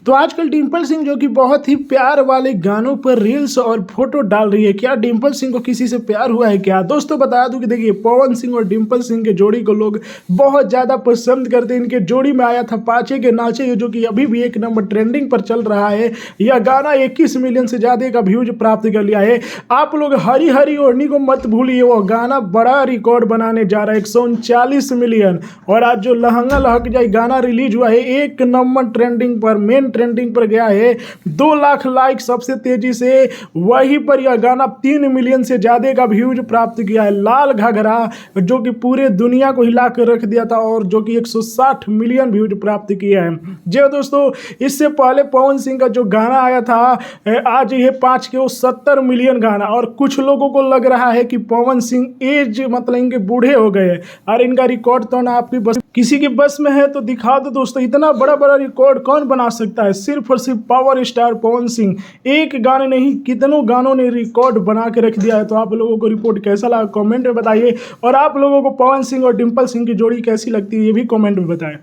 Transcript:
तो आजकल डिम्पल सिंह जो कि बहुत ही प्यार वाले गानों पर रील्स और फोटो डाल रही है। क्या डिम्पल सिंह को किसी से प्यार हुआ है क्या? दोस्तों बता दूं कि देखिए, पवन सिंह और डिम्पल सिंह के जोड़ी को लोग बहुत ज़्यादा पसंद करते हैं। इनके जोड़ी में आया था पाचे के नाचे, जो कि अभी भी एक नंबर ट्रेंडिंग पर चल रहा है। यह गाना 21 मिलियन से ज़्यादा का व्यूज प्राप्त कर लिया है। आप लोग हरी हरी ओढ़नी को मत भूलिए, वो गाना बड़ा रिकॉर्ड बनाने जा रहा है, 139 मिलियन। और आज जो लहंगा लहक जाए गाना रिलीज हुआ है, एक नंबर ट्रेंडिंग पर, मेन ट्रेंडिंग पर गया है। 2 लाख लाइक सबसे तेजी से। वहीं पर यह गाना 3 मिलियन से ज्यादा का व्यूज प्राप्त किया है। लाल घाघरा, जो कि पूरे दुनिया को हिला कर रख दिया था, और जो कि 160 मिलियन व्यूज प्राप्त किया है। जी दोस्तों, इससे पहले पवन सिंह का जो गाना आया था, आज ये 5 के 70 मिलियन गाना। और कुछ लोगों को लग रहा है कि पवन सिंह एज मतलब इनके बूढ़े हो गए और इनका रिकॉर्ड तो ना आपकी बस किसी के बस में है, तो दिखा दो दोस्तों। इतना बड़ा बड़ा रिकॉर्ड कौन बना सकता है? सिर्फ और सिर्फ पावर स्टार पवन सिंह। एक गाने नहीं, कितनों गानों ने रिकॉर्ड बना के रख दिया है। तो आप लोगों को रिपोर्ट कैसा लगा कमेंट में बताइए, और आप लोगों को पवन सिंह और डिम्पल सिंह की जोड़ी कैसी लगती है ये भी कमेंट में बताएं।